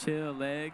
Chill leg.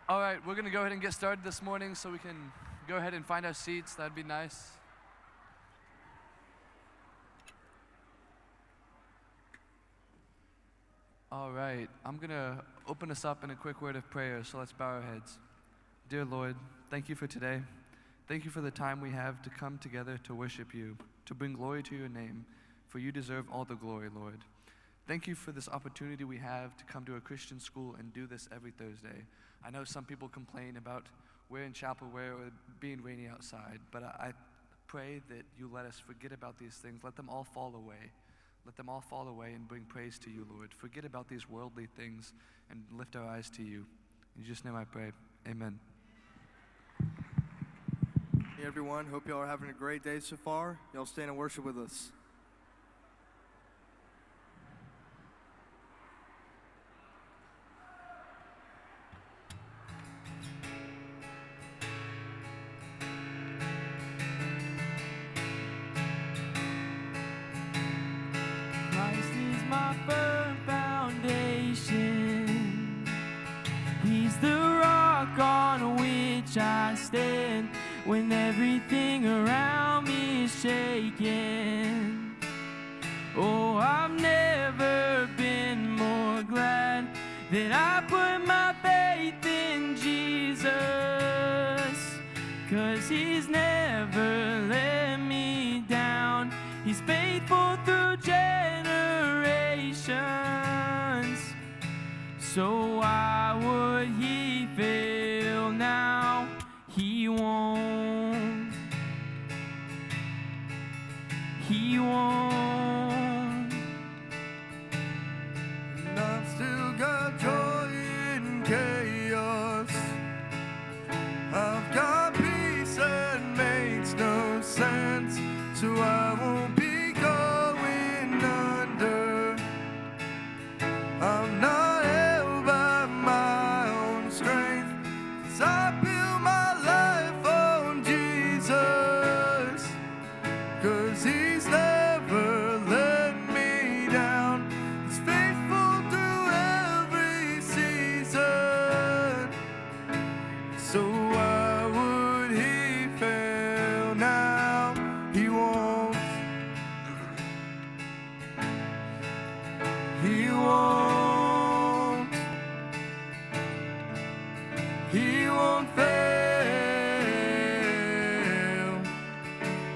All right, we're going to go ahead and get started this morning so we can go ahead and find our seats. That'd be nice. All right, I'm going to open us up in a quick word of prayer, so let's bow our heads. Dear Lord, thank you for today. Thank you for the time we have to come together to worship you, to bring glory to your name, for you deserve all the glory, Lord. Thank you for this opportunity we have to come to a Christian school and do this every Thursday. I know some people complain about we're in chapel where it being rainy outside, but I pray that you let us forget about these things. Let them all fall away. Let them all fall away and bring praise to you, Lord. Forget about these worldly things and lift our eyes to you. In Jesus' name I pray. Amen. Hey everyone, hope y'all are having a great day so far. Y'all stand and worship with us. Christ is my firm foundation. He's the rock on which I stand when everything around me is shaking. Oh, I've never been more glad that I put my faith in Jesus, 'cause he's never let me down. He's faithful through generations. So why would he fail now? He won't. He won't. And I've still got joy in chaos. I've got peace that makes no sense. So I won't be going under. I'm not held by my own strength, 'cause I build my life on Jesus. 'Cause he's never let me down. He's faithful through every season. So why would he fail now? He won't. He won't. He won't fail.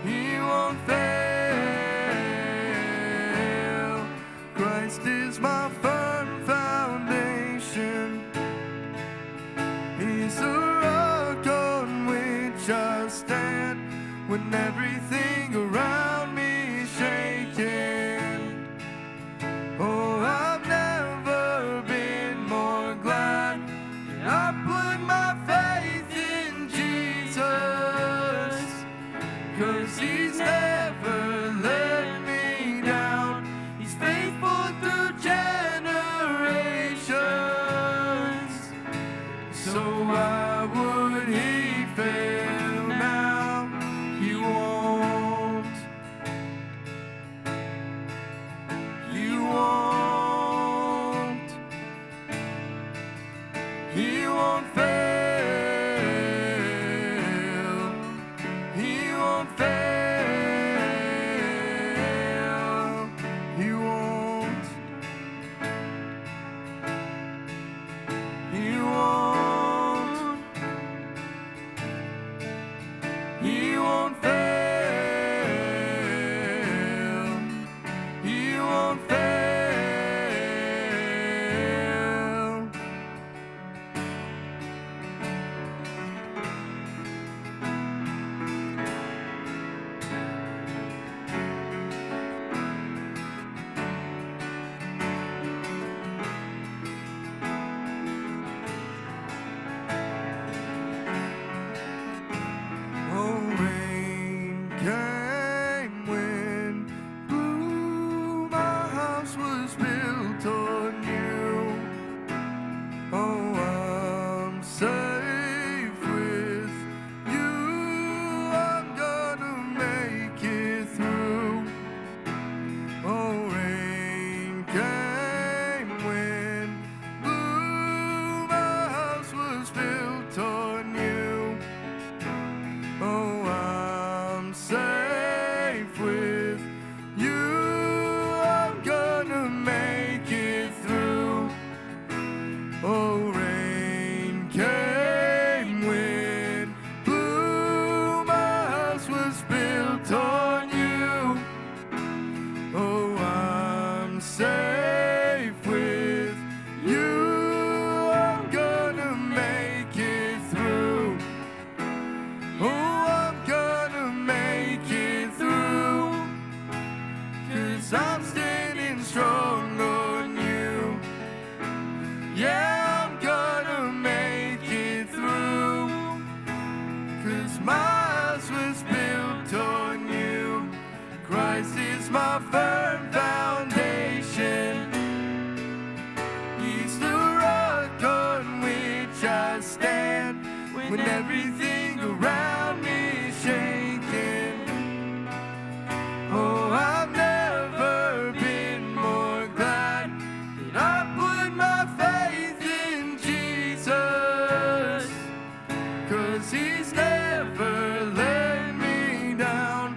He won't fail. Christ is my firm foundation. He's the rock on which I stand when everything around me is shaking. Oh, I've never been more glad that I put my faith in Jesus, 'cause he's won't fail. He won't. He won't. He won't fail. He won't fail. Oh, rain came, wind blew, my house was built on you. Oh, I'm safe with you, I'm gonna make it through. Oh, rain came, wind blew, my house was built on you. Oh, I'm safe with you, I'm gonna make it through. Oh, rain came, wind blew, my house was built on you. Oh, I'm safe with you, I'm gonna make it through. Oh, I'm gonna make it through, 'cause I'm standing strong on you. Yeah, I'm gonna make it through, 'cause my house was built on you. Christ is my firm foundation. He's the rock on which I stand when everything around me is shaking. Oh, I've never been more glad that I put my faith in Jesus, 'cause He's never let me down.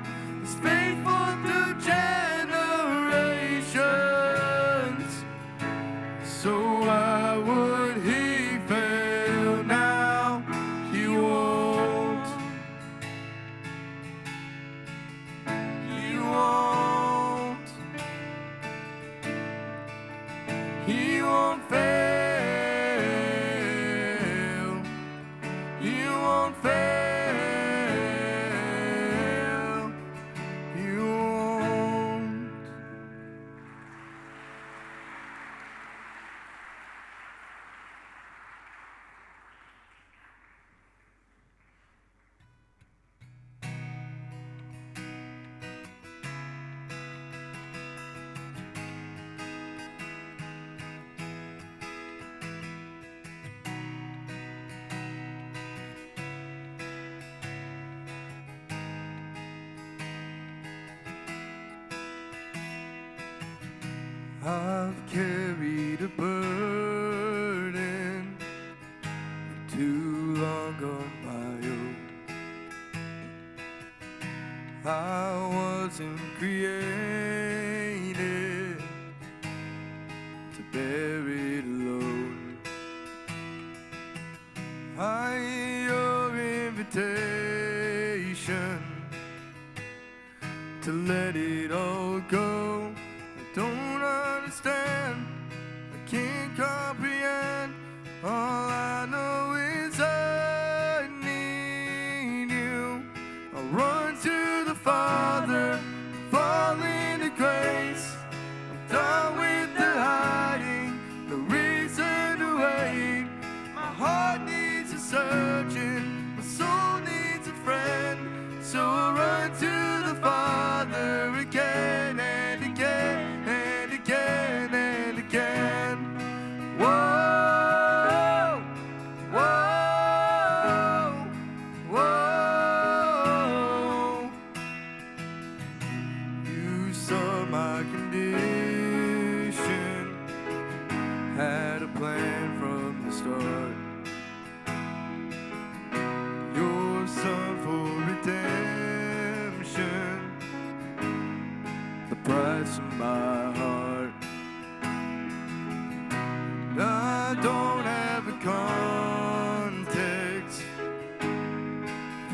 He's faithful through generations. So why would He fail now? He won't. He won't. He won't fail. He won't fail. He won't. I've carried a burden for too long on my own. I wasn't created to bear it alone. I hear your invitation to let it all go. I don't understand, I can't comprehend. All I know is I need you. I'll run to the Father, fall into grace. I'm done with the hiding, no reason to wait. My heart needs a surgeon, my soul needs a friend. So I'll run to the Father again and again.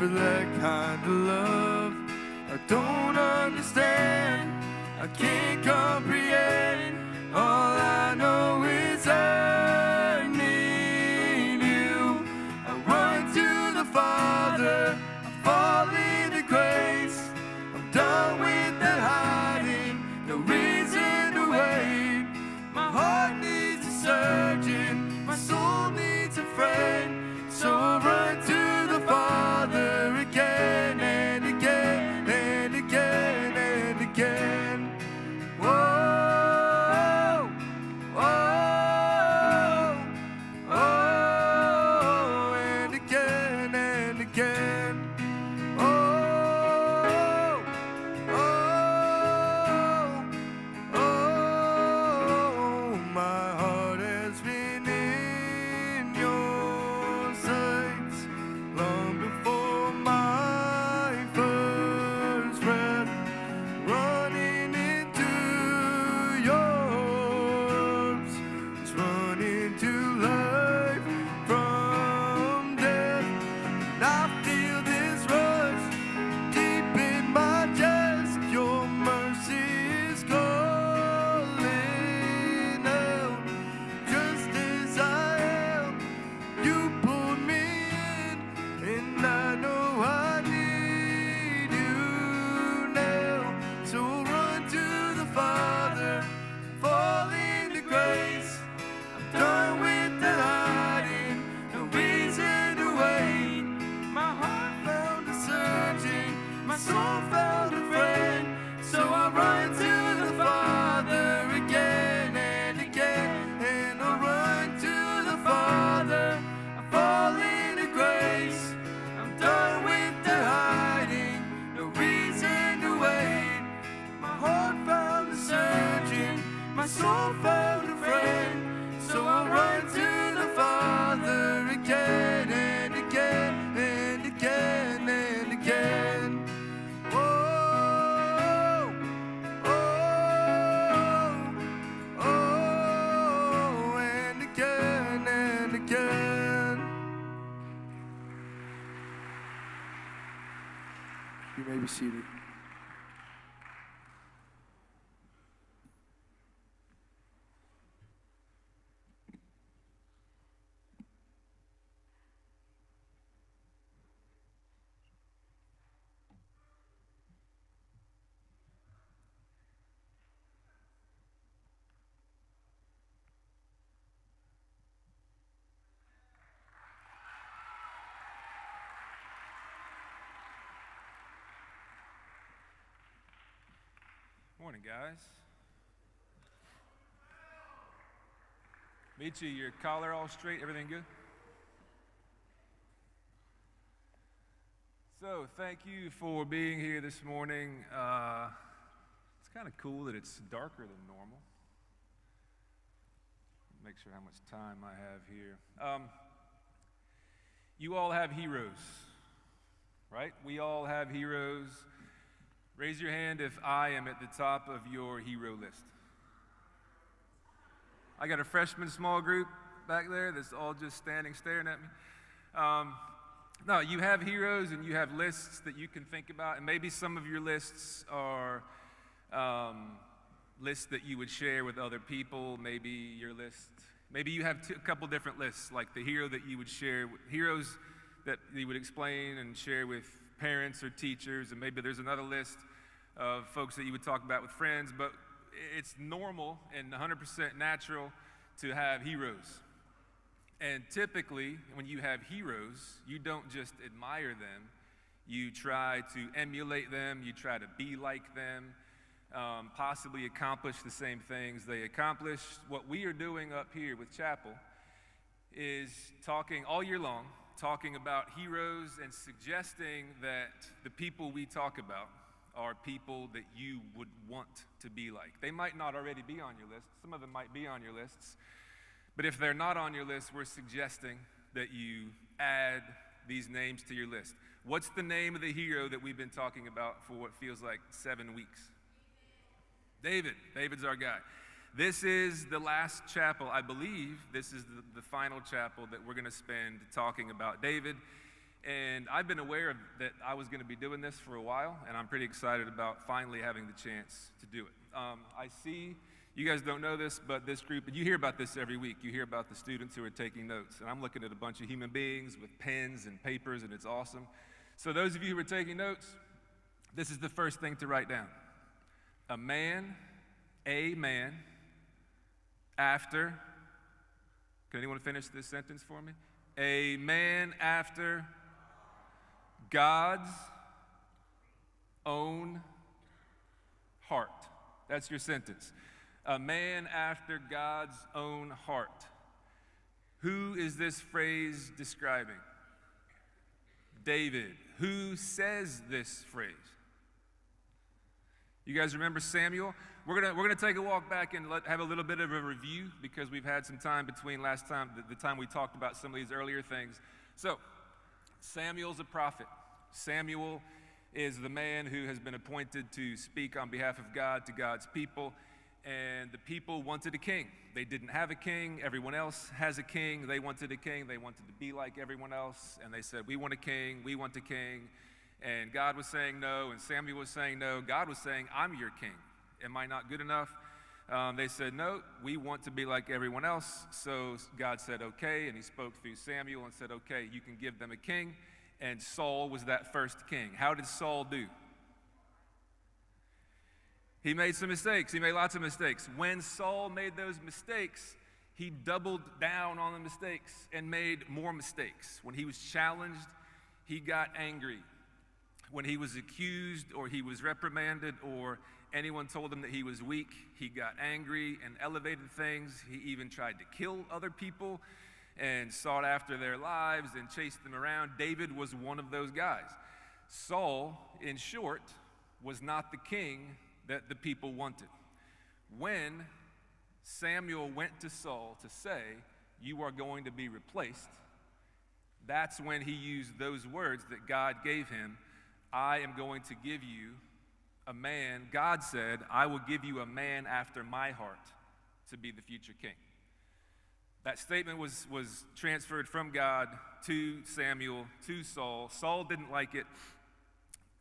for that kind of love. I don't understand, I can't comprehend. All I know is I need you. I run to the Father, I fall into grace. I'm done with the hiding, no reason to wait. My heart needs a surgeon, my soul needs a friend. So I run to the Father again and again and again and again. Whoa, whoa, oh, and again and again. Oh, oh, oh, my heart has been in your sights long before my first breath, running into yours, it's running to life from death. And I feel this rush deep in my chest. Your mercy is calling out, just as I am. You pulled me in, and I know I need you now. So run to the Father, fall into grace. I'm done with the hiding, no reason to wait. My heart found a surgeon, my soul found a friend. So I run to the Father again and again, and I run to the Father. I fall into grace. I'm done with the hiding, no reason to wait. My heart found a surgeon, my soul found a friend. So I run to the Father again and again and again and again. Whoa, oh, oh, and again and again. You may be seated. Morning, guys. Michi, your collar all straight, everything good? So, thank you for being here this morning. It's kind of cool that it's darker than normal. Make sure how much time I have here. You all have heroes, right? We all have heroes. Raise your hand if I am at the top of your hero list. I got a freshman small group back there that's all just standing, staring at me. No, you have heroes and you have lists that you can think about, and maybe some of your lists are lists that you would share with other people. Maybe your list, maybe you have a couple different lists, like the hero that you would share, heroes that you would explain and share with parents or teachers, and maybe there's another list of folks that you would talk about with friends, but it's normal and 100% natural to have heroes. And typically, when you have heroes, you don't just admire them, you try to emulate them, you try to be like them, possibly accomplish the same things they accomplish. What we are doing up here with Chapel is talking all year long, talking about heroes and suggesting that the people we talk about are people that you would want to be like. They might not already be on your list. Some of them might be on your lists. But if they're not on your list, we're suggesting that you add these names to your list. What's the name of the hero that we've been talking about for what feels like 7 weeks? David. David's our guy. This is the last chapel. I believe this is the final chapel that we're going to spend talking about David. And I've been aware that I was going to be doing this for a while, and I'm pretty excited about finally having the chance to do it. I see, you guys don't know this, but this group, you hear about this every week. You hear about the students who are taking notes, and I'm looking at a bunch of human beings with pens and papers, and it's awesome. So those of you who are taking notes, this is the first thing to write down. A man after, can anyone finish this sentence for me? A man after God's own heart. That's your sentence. A man after God's own heart. Who is this phrase describing? David. Who says this phrase? You guys remember Samuel? We're gonna take a walk back and have a little bit of a review because we've had some time between last time, the time we talked about some of these earlier things. So, Samuel's a prophet. Samuel is the man who has been appointed to speak on behalf of God to God's people, and the people wanted a king. They didn't have a king. Everyone else has a king. They wanted a king. They wanted to be like everyone else, and they said, we want a king. We want a king. And God was saying no, and Samuel was saying no. God was saying, I'm your king. Am I not good enough? They said, no, we want to be like everyone else. So God said, okay, and he spoke through Samuel and said, okay, you can give them a king. And Saul was that first king. How did Saul do? He made some mistakes. He made lots of mistakes. When Saul made those mistakes, he doubled down on the mistakes and made more mistakes. When he was challenged, he got angry. When he was accused or he was reprimanded or anyone told him that he was weak, he got angry and elevated things. He even tried to kill other people and sought after their lives and chased them around. David was one of those guys. Saul, in short, was not the king that the people wanted. When Samuel went to Saul to say, you are going to be replaced, that's when he used those words that God gave him. I am going to give you a man. God said, I will give you a man after my heart to be the future king. That statement was transferred from God to Samuel, to Saul. Saul didn't like it.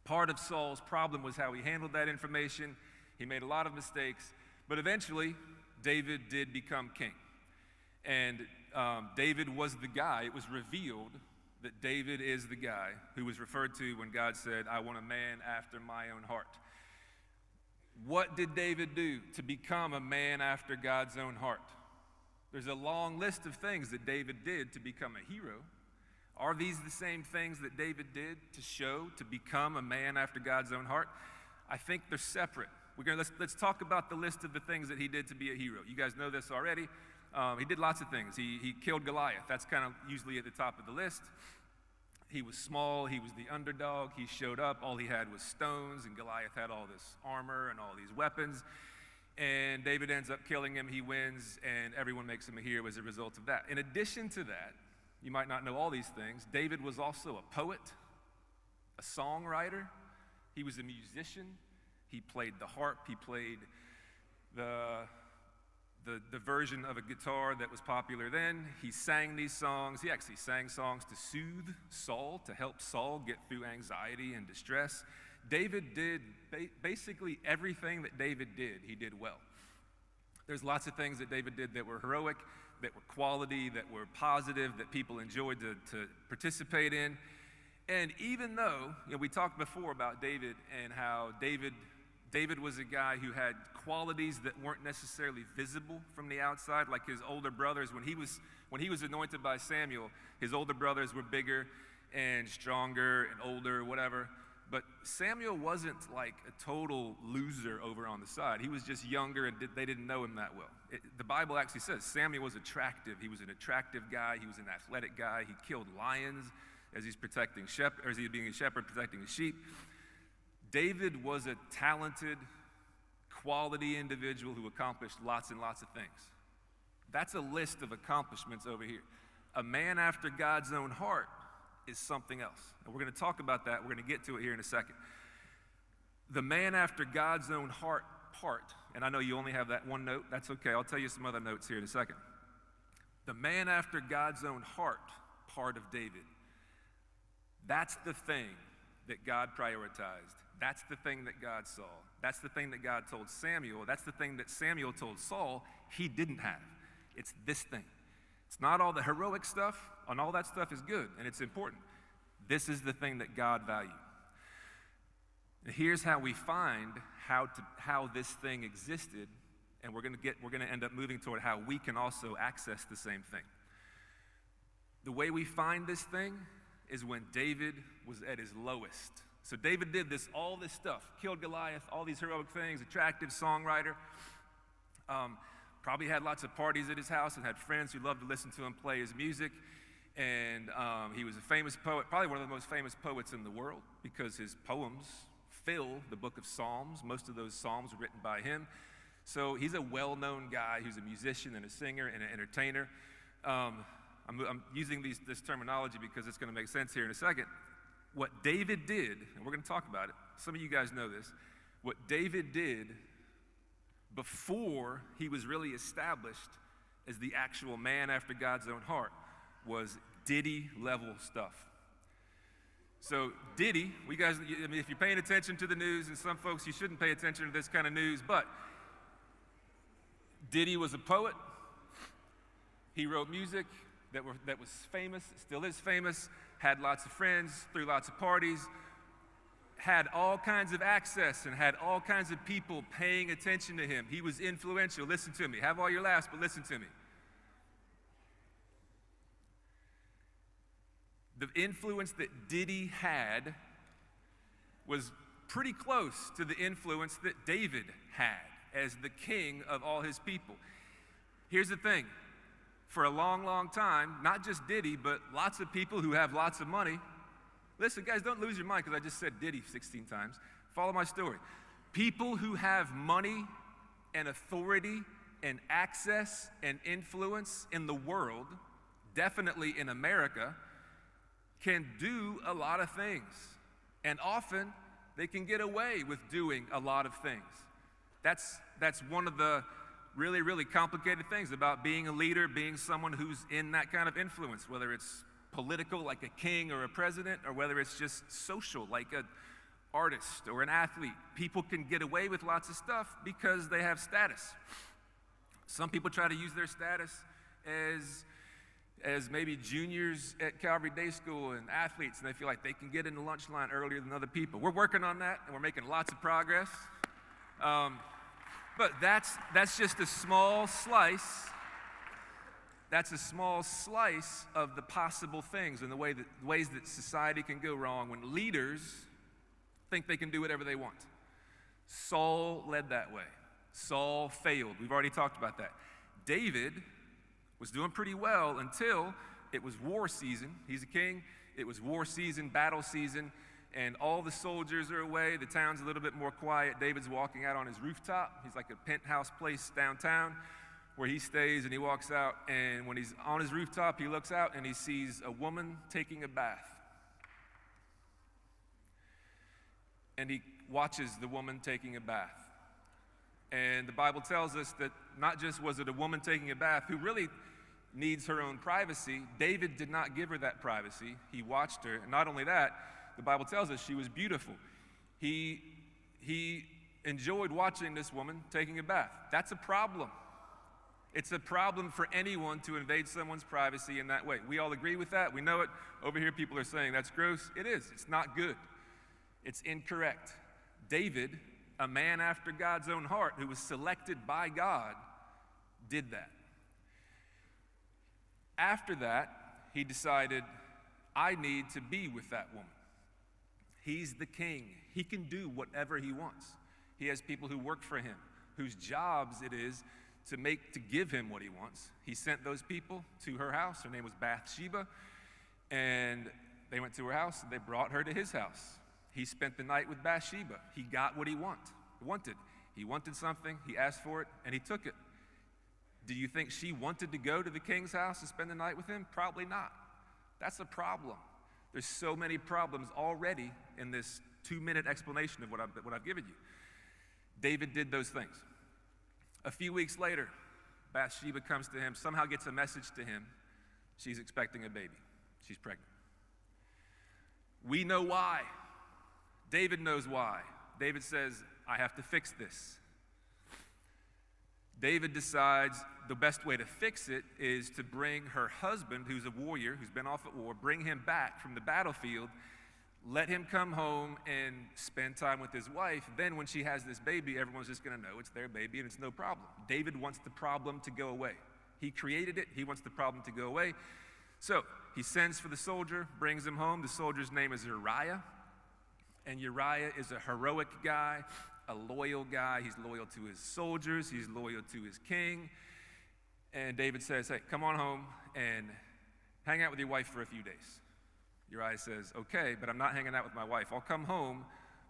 Part of Saul's problem was how he handled that information. He made a lot of mistakes, but eventually David did become king. And David was the guy. It was revealed that David is the guy who was referred to when God said, I want a man after my own heart. What did David do to become a man after God's own heart? There's a long list of things that David did to become a hero. Are these the same things that David did to become a man after God's own heart? I think they're separate. Let's talk about the list of the things that he did to be a hero. You guys know this already. He did lots of things. He killed Goliath. That's kind of usually at the top of the list. He was small. He was the underdog. He showed up. All he had was stones, and Goliath had all this armor and all these weapons. And David ends up killing him. He wins, and everyone makes him a hero as a result of that. In addition to that, you might not know all these things, David was also a poet, a songwriter. He was a musician. He played the harp. He played the version of a guitar that was popular then. He sang these songs. He actually sang songs to soothe Saul, to help Saul get through anxiety and distress. David did basically everything that David did, he did well. There's lots of things that David did that were heroic, that were quality, that were positive, that people enjoyed to participate in. And even though, we talked before about David and how David was a guy who had qualities that weren't necessarily visible from the outside, like his older brothers. When he was anointed by Samuel, his older brothers were bigger and stronger and older, whatever. But Samuel wasn't like a total loser over on the side. He was just younger, and they didn't know him that well. The Bible actually says Samuel was attractive. He was an attractive guy. He was an athletic guy. He killed lions as he's protecting as he's being a shepherd protecting the sheep. David was a talented, quality individual who accomplished lots and lots of things. That's a list of accomplishments over here. A man after God's own heart is something else. And we're going to talk about that. We're going to get to it here in a second. The man after God's own heart part, and I know you only have that one note. That's okay. I'll tell you some other notes here in a second. The man after God's own heart part of David That's the thing that God prioritized. That's the thing that God saw. That's the thing that God told Samuel. That's the thing that Samuel told Saul he didn't have. It's this thing. It's not all the heroic stuff, and all that stuff is good, and it's important. This is the thing that God valued. And here's how we find how this thing existed, and we're going to end up moving toward how we can also access the same thing. The way we find this thing is when David was at his lowest. So David did all this stuff, killed Goliath, all these heroic things, attractive songwriter, probably had lots of parties at his house and had friends who loved to listen to him play his music. And he was a famous poet, probably one of the most famous poets in the world, because his poems fill the book of Psalms. Most of those Psalms were written by him. So he's a well-known guy who's a musician and a singer and an entertainer. I'm using this terminology because it's going to make sense here in a second. What David did, and we're going to talk about it, some of you guys know this, what David did before he was really established as the actual man after God's own heart was Diddy level stuff. So Diddy, if you're paying attention to the news, and some folks you shouldn't pay attention to this kind of news, but Diddy was a poet. He wrote music that was famous, still is famous, had lots of friends, threw lots of parties, had all kinds of access and had all kinds of people paying attention to him. He was influential. Listen to me. Have all your laughs, but listen to me. The influence that Diddy had was pretty close to the influence that David had as the king of all his people. Here's the thing. For a long, long time, not just Diddy, but lots of people who have lots of money. Listen, guys, don't lose your mind because I just said Diddy 16 times. Follow my story. People who have money and authority and access and influence in the world, definitely in America, can do a lot of things. And often, they can get away with doing a lot of things. That's one of the really, really complicated things about being a leader, being someone who's in that kind of influence, whether it's political, like a king or a president, or whether it's just social, like an artist or an athlete. People can get away with lots of stuff because they have status. Some people try to use their status as maybe juniors at Calvary Day School and athletes, and they feel like they can get in the lunch line earlier than other people. We're working on that, and we're making lots of progress. But that's just a small slice. That's a small slice of the possible things and the ways that society can go wrong when leaders think they can do whatever they want. Saul led that way. Saul failed. We've already talked about that. David was doing pretty well until it was war season. He's a king. It was war season, battle season, and all the soldiers are away. The town's a little bit more quiet. David's walking out on his rooftop. He's like a penthouse place downtown where he stays, and he walks out, and when he's on his rooftop, he looks out and he sees a woman taking a bath. And he watches the woman taking a bath. And the Bible tells us that not just was it a woman taking a bath who really needs her own privacy, David did not give her that privacy. He watched her, and not only that, the Bible tells us she was beautiful. He enjoyed watching this woman taking a bath. That's a problem. It's a problem for anyone to invade someone's privacy in that way. We all agree with that. We know it. Over here, people are saying that's gross. It is. It's not good. It's incorrect. David, a man after God's own heart, who was selected by God, did that. After that, he decided, I need to be with that woman. He's the king. He can do whatever he wants. He has people who work for him, whose jobs it is to give him what he wants. He sent those people to her house. Her name was Bathsheba. And they went to her house, and they brought her to his house. He spent the night with Bathsheba. He got what he wanted. He wanted something, he asked for it, and he took it. Do you think she wanted to go to the king's house and spend the night with him? Probably not. That's a problem. There's so many problems already in this 2-minute explanation of what I've given you. David did those things. A few weeks later, Bathsheba comes to him, somehow gets a message to him. She's expecting a baby. She's pregnant. We know why. David knows why. David says, I have to fix this. David decides the best way to fix it is to bring her husband, who's a warrior, who's been off at war, bring him back from the battlefield, let him come home and spend time with his wife. Then when she has this baby, everyone's just going to know it's their baby and it's no problem. David wants the problem to go away. He created it. He wants the problem to go away. So he sends for the soldier, brings him home. The soldier's name is Uriah. And Uriah is a heroic guy, a loyal guy. He's loyal to his soldiers. He's loyal to his king. And David says, hey, come on home and hang out with your wife for a few days. Uriah says, okay, but I'm not hanging out with my wife. I'll come home,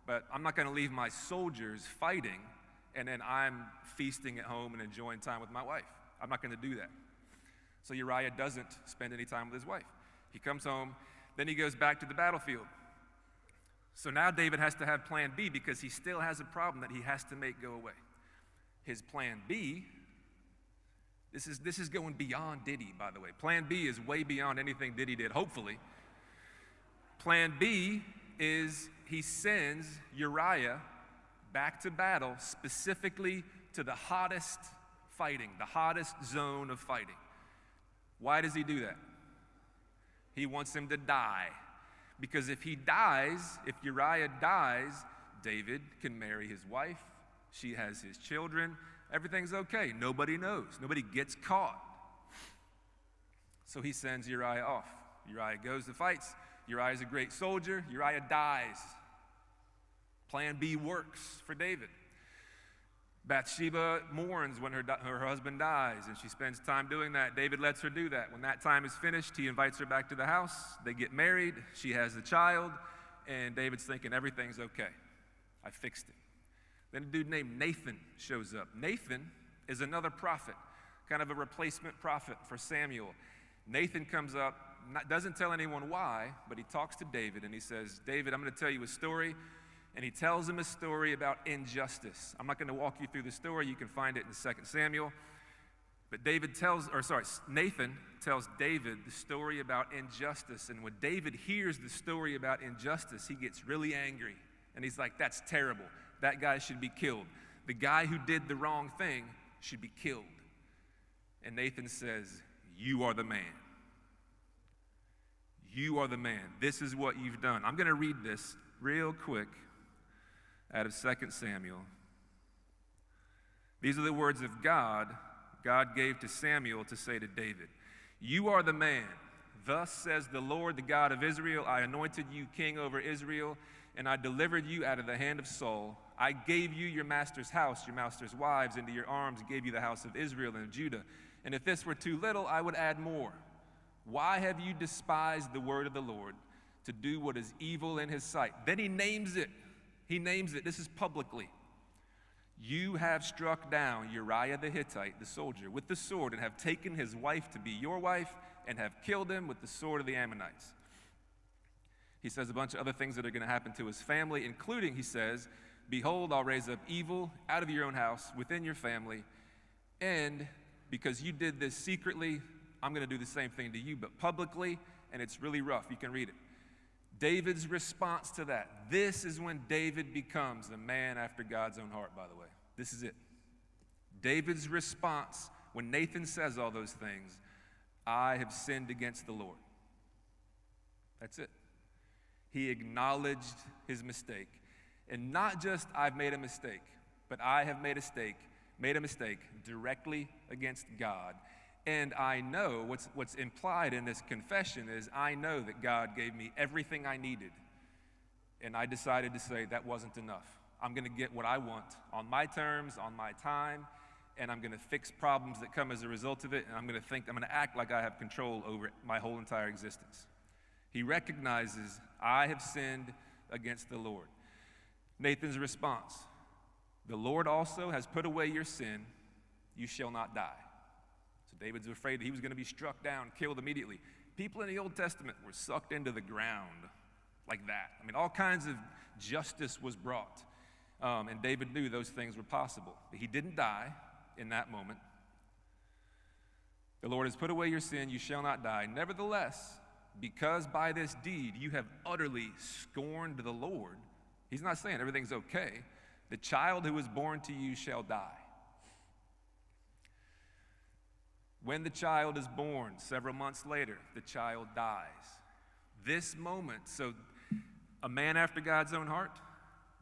but I'm not going to leave my soldiers fighting, and then I'm feasting at home and enjoying time with my wife. I'm not going to do that. So Uriah doesn't spend any time with his wife. He comes home, then he goes back to the battlefield. So now David has to have plan B because he still has a problem that he has to make go away. His plan B, this is going beyond Diddy, by the way. Plan B is way beyond anything Diddy did, hopefully. Plan B is he sends Uriah back to battle, specifically to the hottest fighting, the hottest zone of fighting. Why does he do that? He wants him to die. Because if he dies, if Uriah dies, David can marry his wife. She has his children. Everything's okay. Nobody knows. Nobody gets caught. So he sends Uriah off. Uriah goes to fights. Uriah's a great soldier. Uriah dies. Plan B works for David. Bathsheba mourns when her husband dies, and she spends time doing that. David lets her do that. When that time is finished, he invites her back to the house. They get married. She has the child, and David's thinking, everything's okay. I fixed it. Then a dude named Nathan shows up. Nathan is another prophet, kind of a replacement prophet for Samuel. Nathan comes up, doesn't tell anyone why, but he talks to David, and he says, David, I'm going to tell you a story. And he tells him a story about injustice. I'm not going to walk you through the story. You can find it in 2 Samuel. But Nathan tells David the story about injustice. And when David hears the story about injustice, he gets really angry. And he's like, that's terrible. That guy should be killed. The guy who did the wrong thing should be killed. And Nathan says, you are the man. You are the man. This is what you've done. I'm going to read this real quick out of 2 Samuel. These are the words of God gave to Samuel to say to David. You are the man. Thus says the Lord, the God of Israel, I anointed you king over Israel, and I delivered you out of the hand of Saul. I gave you your master's house, your master's wives into your arms, and gave you the house of Israel and of Judah. And if this were too little, I would add more. Why have you despised the word of the Lord to do what is evil in his sight? Then he names it. He names it. This is publicly. You have struck down Uriah the Hittite, the soldier, with the sword, and have taken his wife to be your wife, and have killed him with the sword of the Ammonites. He says a bunch of other things that are going to happen to his family, including, he says, behold, I'll raise up evil out of your own house, within your family, and because you did this secretly, I'm going to do the same thing to you, but publicly, and it's really rough. You can read it. David's response to that. This is when David becomes a man after God's own heart, by the way. This is it. David's response when Nathan says all those things, I have sinned against the Lord. That's it. He acknowledged his mistake. And not just I've made a mistake, but I have made a mistake directly against God. And I know what's implied in this confession is I know that God gave me everything I needed. And I decided to say that wasn't enough. I'm going to get what I want on my terms, on my time, and I'm going to fix problems that come as a result of it, and I'm going to act like I have control over my whole entire existence. He recognizes, I have sinned against the Lord. Nathan's response, the Lord also has put away your sin, you shall not die. David's afraid that he was going to be struck down, killed immediately. People in the Old Testament were sucked into the ground like that. I mean, all kinds of justice was brought. And David knew those things were possible. But he didn't die in that moment. The Lord has put away your sin, you shall not die. Nevertheless, because by this deed you have utterly scorned the Lord, he's not saying everything's okay. The child who is born to you shall die. When the child is born, several months later, the child dies. This moment, so a man after God's own heart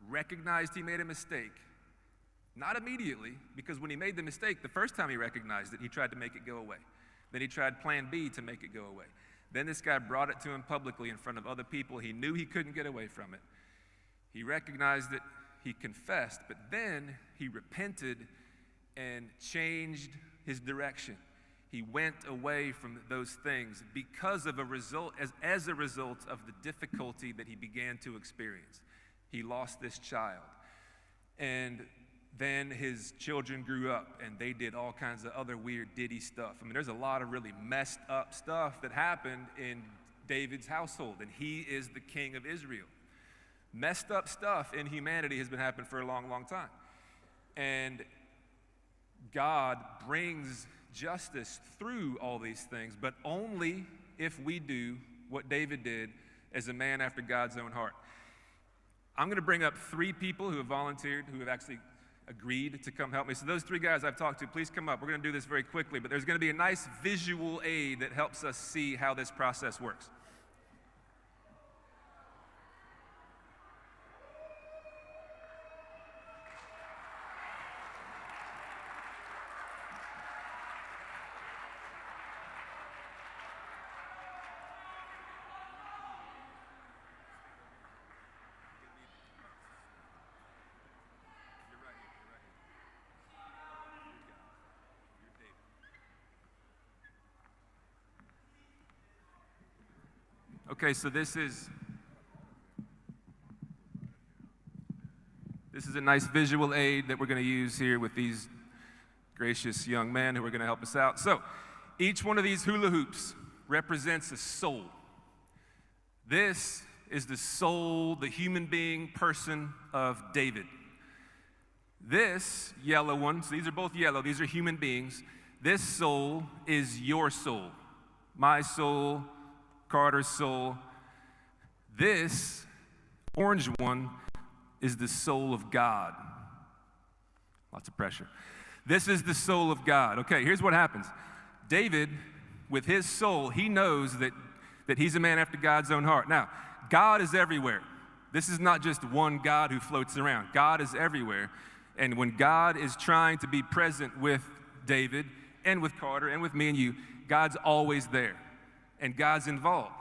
recognized he made a mistake. Not immediately, because when he made the mistake, the first time he recognized it, he tried to make it go away. Then he tried plan B to make it go away. Then this guy brought it to him publicly in front of other people. He knew he couldn't get away from it. He recognized it, he confessed, but then he repented and changed his direction. He went away from those things because of as a result of the difficulty that he began to experience. He lost this child. And then his children grew up and they did all kinds of other weird ditty stuff. I mean, there's a lot of really messed up stuff that happened in David's household, and he is the king of Israel. Messed up stuff in humanity has been happening for a long, long time. And God brings justice through all these things, but only if we do what David did as a man after God's own heart. I'm going to bring up 3 people who have volunteered, who have actually agreed to come help me. So those 3 guys I've talked to, please come up. We're going to do this very quickly, but there's going to be a nice visual aid that helps us see how this process works. Okay, so this is a nice visual aid that we're going to use here with these gracious young men who are going to help us out. So, each one of these hula hoops represents a soul. This is the soul, the human being, person of David. This yellow one, so these are both yellow, these are human beings. This soul is your soul, my soul, Carter's soul. This orange one is the soul of God. Lots of pressure. This is the soul of God. Okay, here's what happens. David, with his soul, he knows that he's a man after God's own heart. Now, God is everywhere. This is not just one God who floats around. God is everywhere. And when God is trying to be present with David and with Carter and with me and you, God's always there. And God's involved.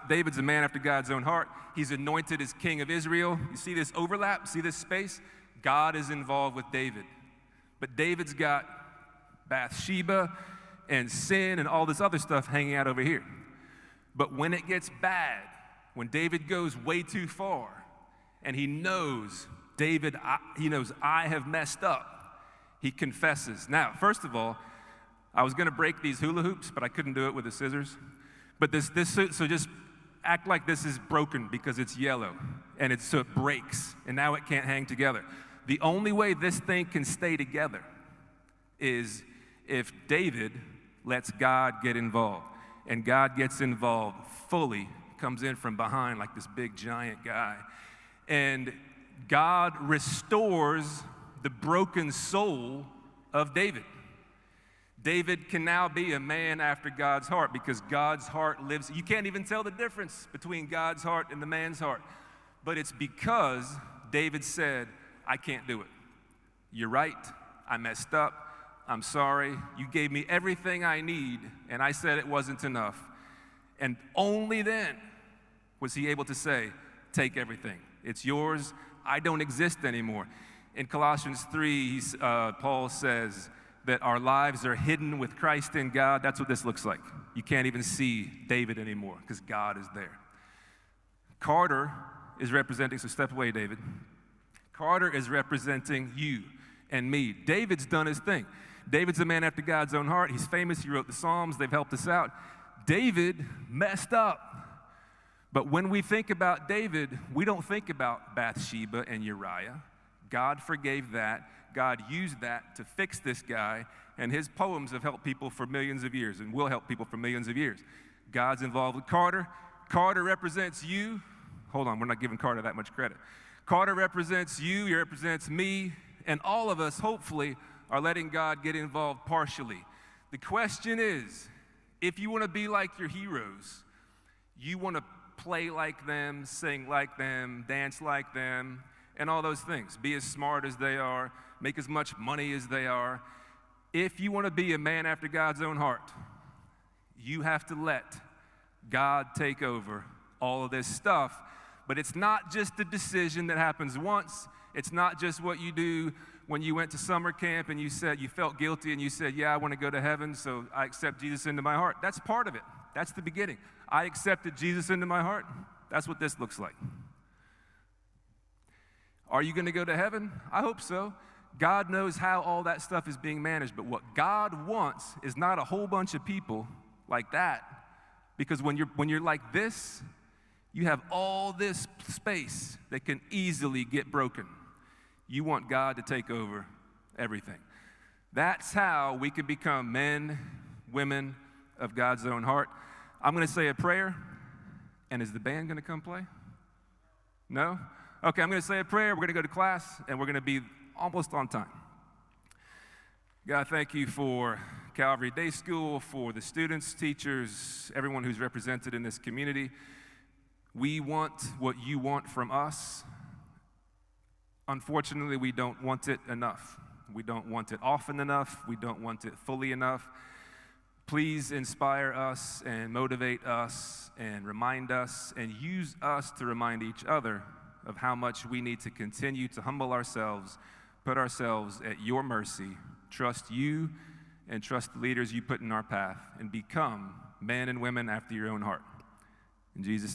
David's a man after God's own heart. He's anointed as king of Israel. You see this overlap? See this space? God is involved with David. But David's got Bathsheba and sin and all this other stuff hanging out over here. But when it gets bad, when David goes way too far, and he knows I have messed up, he confesses. Now, first of all, I was going to break these hula hoops, but I couldn't do it with the scissors. But so just act like this is broken because it's yellow, and so it breaks, and now it can't hang together. The only way this thing can stay together is if David lets God get involved, and God gets involved fully, comes in from behind like this big giant guy, and God restores the broken soul of David. David can now be a man after God's heart because God's heart lives. You can't even tell the difference between God's heart and the man's heart. But it's because David said, I can't do it. You're right. I messed up. I'm sorry. You gave me everything I need, and I said it wasn't enough. And only then was he able to say, take everything. It's yours. I don't exist anymore. In Colossians 3, Paul says that our lives are hidden with Christ in God. That's what this looks like. You can't even see David anymore because God is there. Carter is representing, so step away, David. Carter is representing you and me. David's done his thing. David's a man after God's own heart. He's famous. He wrote the Psalms. They've helped us out. David messed up. But when we think about David, we don't think about Bathsheba and Uriah. God forgave that. God used that to fix this guy, and his poems have helped people for millions of years and will help people for millions of years. God's involved with Carter. Carter represents you. Hold on, we're not giving Carter that much credit. Carter represents you, he represents me, and all of us, hopefully, are letting God get involved partially. The question is, if you want to be like your heroes, you want to play like them, sing like them, dance like them, and all those things. Be as smart as they are, make as much money as they are. If you want to be a man after God's own heart, you have to let God take over all of this stuff. But it's not just a decision that happens once. It's not just what you do when you went to summer camp and you said you felt guilty and you said, yeah, I want to go to heaven, so I accept Jesus into my heart. That's part of it. That's the beginning. I accepted Jesus into my heart. That's what this looks like. Are you going to go to heaven? I hope so. God knows how all that stuff is being managed, but what God wants is not a whole bunch of people like that, because when you're like this, you have all this space that can easily get broken. You want God to take over everything. That's how we can become men, women of God's own heart. I'm going to say a prayer, and is the band going to come play? No? Okay, I'm going to say a prayer, we're going to go to class, and we're going to be almost on time. God, thank you for Calvary Day School, for the students, teachers, everyone who's represented in this community. We want what you want from us. Unfortunately, we don't want it enough. We don't want it often enough. We don't want it fully enough. Please inspire us and motivate us and remind us and use us to remind each other of how much we need to continue to humble ourselves, put ourselves at your mercy, trust you, and trust the leaders you put in our path, and become men and women after your own heart. In Jesus' name.